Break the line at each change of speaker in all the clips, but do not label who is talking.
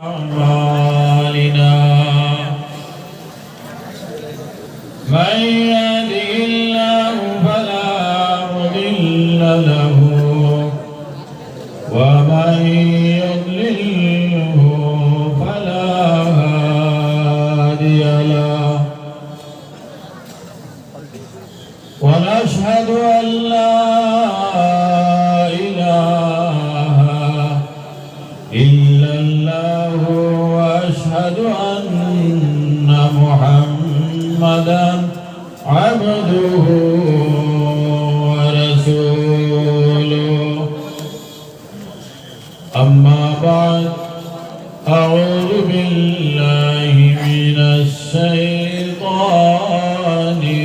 أعمالنا من يهده الله فلا مضل له ومن يضلله فلا هادي له ونشهد أن لا إله إلا الله وأشهد أن محمدا عبده ورسوله أما بعد أعوذ بالله من الشيطان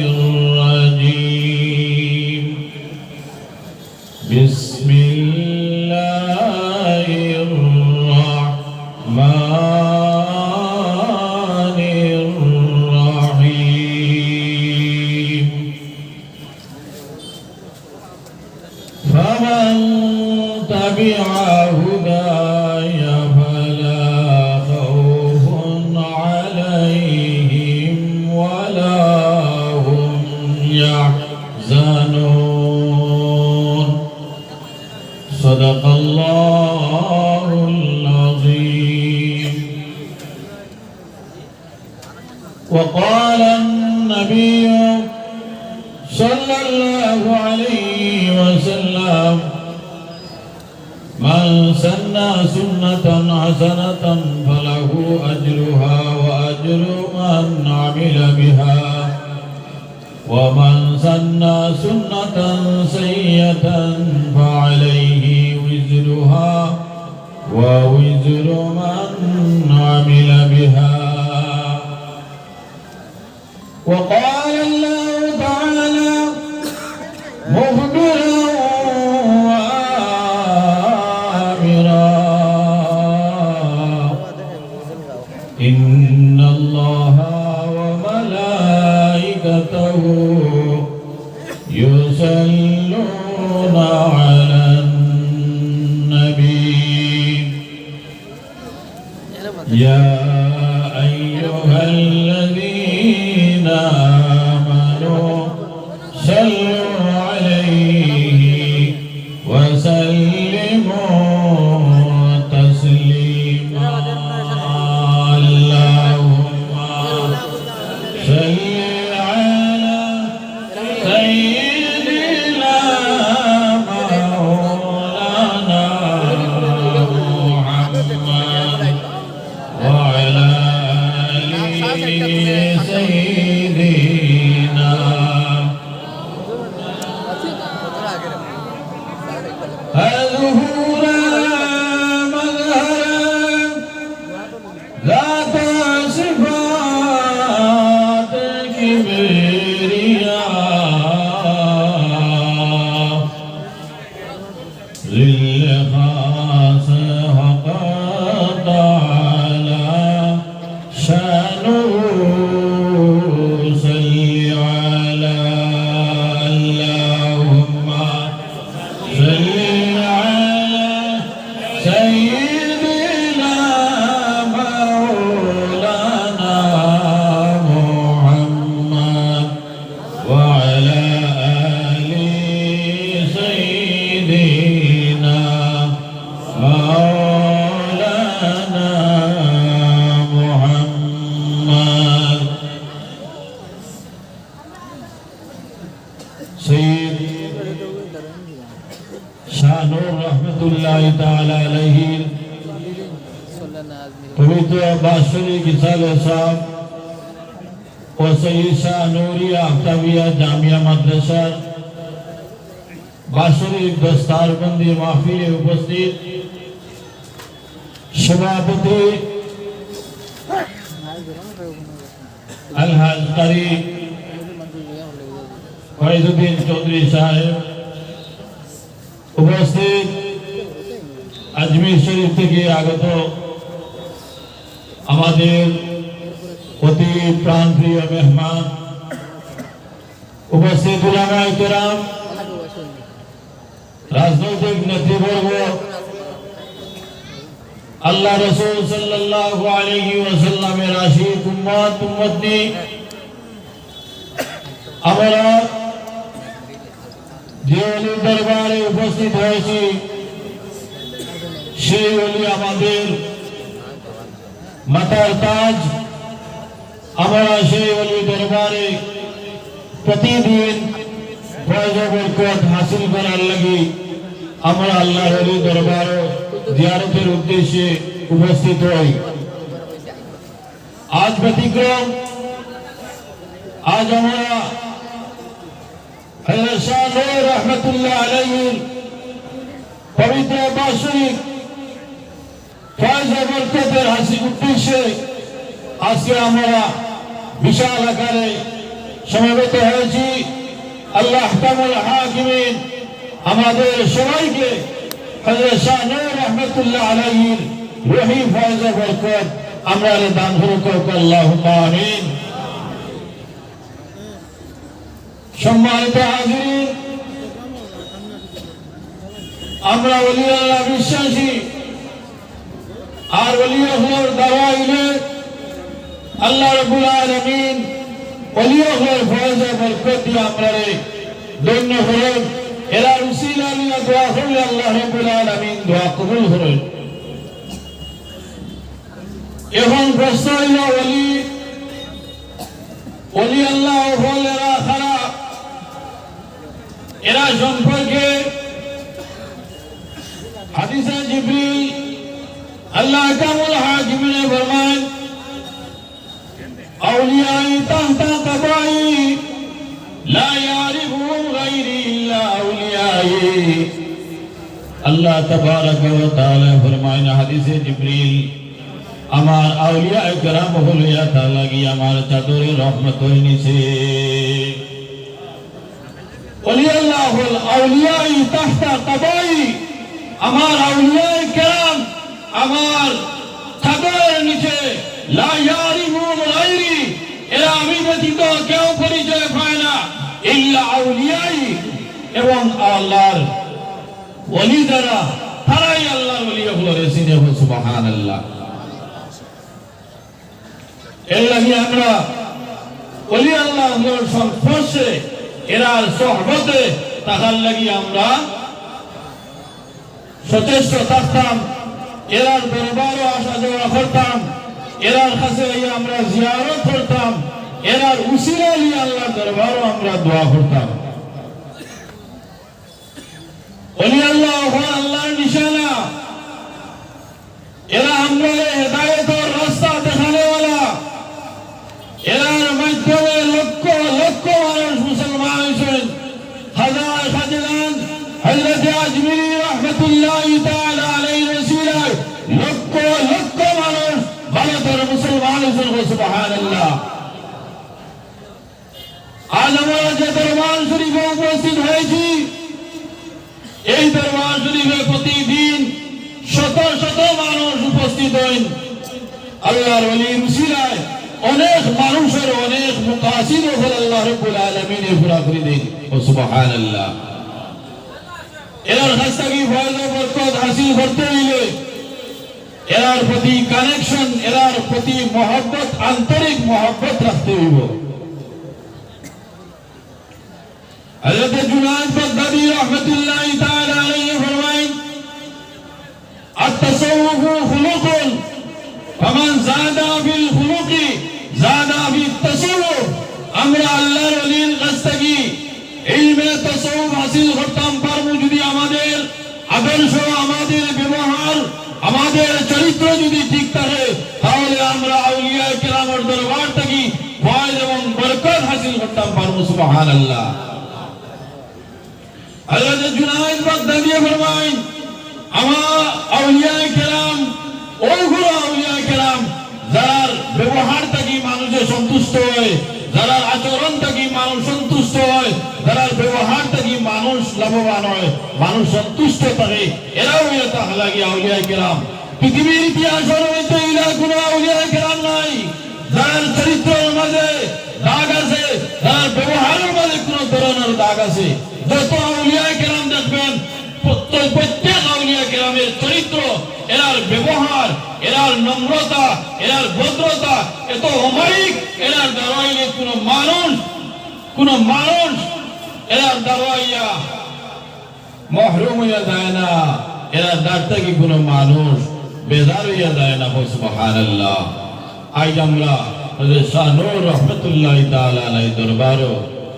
الرجيم بسم الله الرحمن الرحيم فمن تبع هداي فلا خوف عليهم ولا هم يحزنون صدق الله العظيم. وقال النبي صلى الله عليه وسلم من سن سنة حسنة فله أجرها وأجر من عمل بها ومن سن سنة سيئة فعليه وزرها ووزر من عمل بها. وقال الله تعالى مخبرا وآمرا إن الله وملائكته يصلون على النبي يا أيها الذين آمنوا صلوا عليه وسلموا تسليما اللهم صل على سيدنا مولانا محمد وعلى آل سيدنا أظهرا مظهرا ذات صفات كبرياء ذل خاص وقد على شانه صل على اللهم صل على سيدنا مولانا محمد وعلى آل سيدنا مولانا محمد. سيد শানুর রহমতুল্লাহ তাআলা আলাইহি পবিত্র বাৎসরিক ইসালে সাহেব ও সৈয়দ শাহ নূরিয়া আফতাবিয়া জামিয়া মাদ্রাসার বাৎসরিক দস্তারবন্দি মাহফিলে উপস্থিত সভাপতি আলহাজ কারি ফয়জুদ্দিন চৌধুরী সাহেব, উপস্থিত আজমির শরীফ থেকে আগত আমাদের অতি প্রাণপ্রিয় মেহমান, উপস্থিত উলামায়ে কেরাম, রাজনৈতিক নেতৃবর্গ, আল্লাহ রাসূল সাল্লাল্লাহু আলাইহি ওয়াসাল্লামের আশিক উম্মতি আমরা যে ওলির দরবারে উপস্থিত হয়েছি সেই ওলি আমাদের মাথার তাজ। আমরা সেই ওলি দরবারে প্রতিদিন ফয়জ বরকত হাসিল করার লাগি আমরা আল্লাহর ওলি দরবারে জিয়ারতের উদ্দেশ্যে উপস্থিত হই। আজ ব্যতিক্রম, আজ আমরা হযরত শাহ নূর রহমাতুল্লাহ আলাইহির পবিত্র বার্ষিক ফয়জ বরকতের হাসিল উদ্দেশ্যে আজকে আমরা বিশাল আকারে সমবেত হয়েছি। আল্লাহ আহকামুল হাকিমিন আমাদের সবাইকে হযরত শাহ নূর রহমাতুল্লাহ আলাইহির রূহি ফয়জ বরকত আমরা দান করুক, আল্লাহুম্মা আমিন। সম্মানিত হাজিরিন, আমরা ওলি আল্লাহ বিশ্বাসী, আর ওলি আল্লাহর দাওয়াইলে আল্লাহ রাব্বুল আলামিন ওলি আল্লাহর ফয়জ বরকত দিয়ে আমরা ধন্য হলেন। এরা উসিলা নিয়ে দোয়া করলে আল্লাহ রাব্বুল আলামিন দোয়া কবুল করেন। এখন প্রশ্ন হইল, ওলি আল্লাহ এরা খারাপ, এরা সম্পর্কে হাদিসে জিবরিল আল্লাহ আহকামুল হাকিমিনে ফরমান, আউলিয়াই তাহতা কবাই লা ইয়ারিফুহুম গায়রি ইল্লা আউলিয়াই। আল্লাহ তাবারক ওয়া তাআলা ফরমায় হাদিসে জিবরিল, আমার আউলিয়া کرام হলো তাআলা কি আমার চাদরে রহমতের নিচে। ওলি আল্লাহ হল আউলিয়াই তাহতা কবাই, আমার আউলিয়া کرام আমার চাদরের নিচে। লা ইয়ারিফুহুম গায়রি, এরা আমি ব্যতীত কেউ পরিচয় পায় না। ইল্লা আউলিয়াই, এবং আল্লাহর ওলি যারা তারাই আল্লাহর ওলি হলো রেসিনে। সুবহানাল্লাহ। এর লাগি আমরা ওলি আল্লাহর সংস্পর্শে এরার সোহবতে থাকার লাগি আমরা সচেষ্ট থাকতাম, এরার দরবারও আসা যাওয়া করতাম, এরার কাছে আমরা জিয়ারত করতাম, এরার উসিলা নিয়ে আল্লাহর দরবারও আমরা দোয়া করতাম। ওলি আল্লাহ আল্লাহর নিশানা, এরা আমরা হেদায়েতের রাস্তা দেখানেওয়ালা, এরার মাধ্যমে লক্ষ লক্ষ মানুষ মুসলমান হয়েছেন। হাজার হাজার হযরত আজমিরি রহমাতুল্লাহি তাআলা আলাইহির ওসিলায় লক্ষ লক্ষ মানুষ ভারতের মুসলমান হয়েছেন। সুবহানাল্লাহ। আজ আমরা যে দরবার শরীফে উপস্থিত হয়েছি, এই দরবার শরীফে প্রতিদিন শত শত মানুষ উপস্থিত হন। আল্লাহর ওলির উসিলায় অনেক মানুষের অনেক মুকাসিদ হল আল্লাহ রাব্বুল আলামিন পুরা করে দেন। সুবহানাল্লাহ। এর কাছ থেকে ফয়জ বরকত হাসিল করতে হইলে এর প্রতি কানেকশন, এর প্রতি মহব্বত, আন্তরিক মহব্বত রাখতে হইব। হযরত জুনায়দ বাগদাদী রাহমাতুল্লাহি তাআলা আলাইহি ফরমায়েন, আত-তাসাউফু খুলুকুন ফামান যাদা বিল খুলুকি যাদা বিত তাসাউফ। আমরা আল্লাহর ওলির কাছ থেকে ইলমে তাসাউফ হাসিল করতাম পারবো যদি আমাদের আদর্শ, আমাদের ব্যবহার, আমাদের চরিত্র যদি ঠিক থাকে, তাহলে আমরা আউলিয়া কিরামের দরবার থেকে ফয়জ এবং বরকত হাসিল করতাম পারবো। সুবহানাল্লাহ। হযরত জুনায়দ বাগদাদী ফরমায়েন, আমার আউলিয়া কিরাম ওইগুলো আউলিয়া কিরাম যার ব্যবহার থেকে মানুষে সন্তুষ্ট হয়, যার আচরণ থেকে মানুষ সন্তুষ্ট হয়, যার ব্যবহার থেকে মানুষ লাভবান হয়, মানুষ সন্তুষ্ট থাকে, এরাও এটা লাগে আউলিয়া কিরাম। পৃথিবীর ইতিহাসের মধ্যে এরা কোনো আউলিয়া কিরাম নাই যার চরিত্রের মাঝে দাগ আছে, যার ব্যবহারের মাঝে কোন ধরনের দাগ আছে। যত আউলিয়া কিরাম দেখবেন, প্রত্যেক আউলিয়া কিরামের চরিত্র এনার ব্যবহার, এনার নম্রতা, এনার ভদ্রতা এত অমায়িক, এনার দাঁড়াইলে কোন মানুষ এনার দাঁড়াইয়া মহরুম হইয়া যায় না, এনার দ্বার থেকে কোন মানুষ বেজার হইয়া যায় না। সুবহানাল্লাহ। আজ আমরা হযরত শাহ নূর রাহমাতুল্লাহি তাআলা আলাইহি দরবারও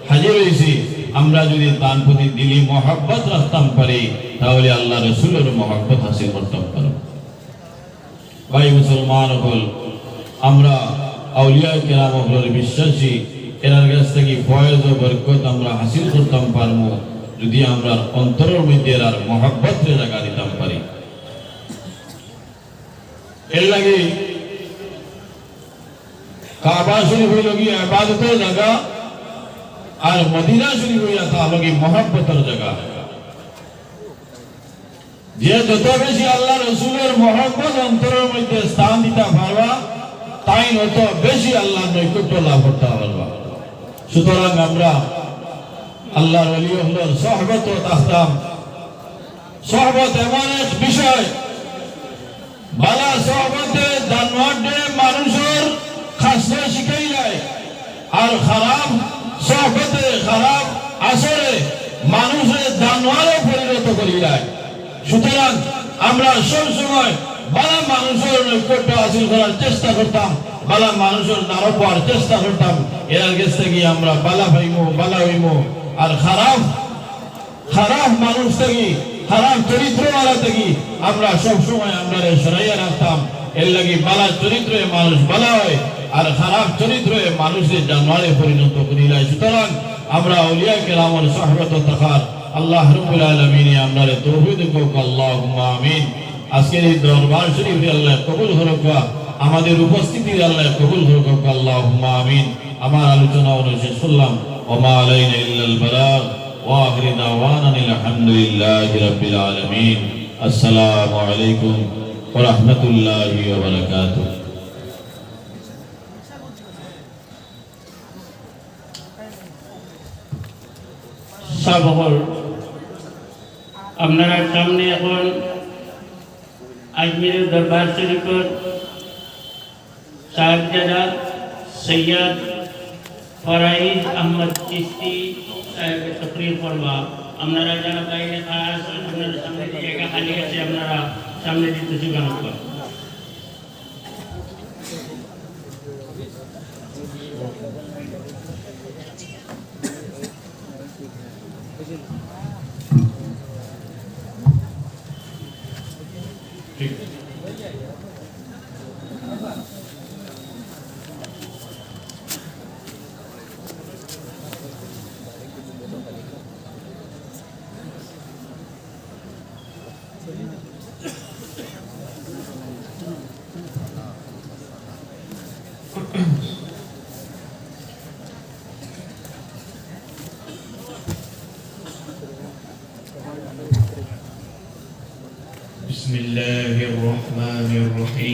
হাজির হইছি। আমরা যদি তার প্রতি দিলি মহব্বত রাখতাম পারি, তাহলে আল্লাহ রাসূলের মহব্বত হাসিল করতাম পারি। ভাই মুসলমান হল, আমরা আউলিয়া কিরাম হলের বিশ্বাসী, এনার কাছ থেকে ফয়েজ ও বরকত আমরা হাসিল করতাম পারবো যদি আমরা অন্তরের মধ্যে আর মহব্বত জায়গা দিতাম পারি। এর লাগে কাবা শরীফ হইল গিয়ে ইবাদতের জায়গা, আর মদিনা শরীফ হইয়া তা হলো কি মহব্বতের জায়গা। যে যত বেশি আল্লাহ রসুলের মহব্বত অন্তরের মধ্যে স্থান দিতে পারবা, তাই তত বেশি আল্লাহ নৈকট্য লাভ করতে পারবা। সুতরাং আমরা আল্লাহর ওলি হলোর সহবত থাকতাম। সহবত এমন এক বিষয়, ভালো সহবতে জানোয়ারে মানুষের খাসলে শিখাই যায়, আর খারাপ সহবতে খারাপ আসরে মানুষের জানোয়ারে পরিণত করি যায়। সুতরাং আমরা সবসময় ভালো মানুষের নৈকট্য হাসিল করার চেষ্টা করতাম, ভালো মানুষের দ্বারা পাওয়ার চেষ্টা করতাম। এর কাছ থেকে আমরা বালা পাইমো, বালা হইমো। আর খারাপ মানুষ থেকে, খারাপ চরিত্রওয়ালা থেকে আমরা সবসময় আমরা সরাইয়া রাখতাম। এর লাগি বালা চরিত্রে মানুষ বালা হয়, আর খারাপ চরিত্রে মানুষের জানোয়ারে পরিণত করিলাই। সুতরাং আমরা আউলিয়া কেরামের সহবত থাকার আল্লাহ রাব্বুল আলামিন আমরারে তৌফিক দিক। আল্লাহুম্মা আমিন। আজকের এই দরবার শরীফ আল্লাহ কবুল করুক, আমাদের উপস্থিতি আল্লাহ কবুল করুক। আল্লাহুম্মা আমিন। আমার আলোচনা শেষ করলাম। ওমা আলাইনা ইল্লাল বালাগ ওয়া আখিরু দাওয়ানা আলহামদুলিল্লাহি রাব্বিল আলামিন। আসসালামু আলাইকুম ওয়া রাহমাতুল্লাহি ওয়া বারাকাতুহু।
সাবহর আপনারা সামনে এখন আজমিরের দরবার শরীফের সাহেবজাদা সৈয়দ ফরাইজ আহমদ চিশতি সাহেবের তকরীর করবা। আপনারা যারা বাইরে খাস আপনারা সামনে জায়গা খালি আছে, আপনারা সামনে দিতে সুগান করবেন।
بسم الله الرحمن الرحيم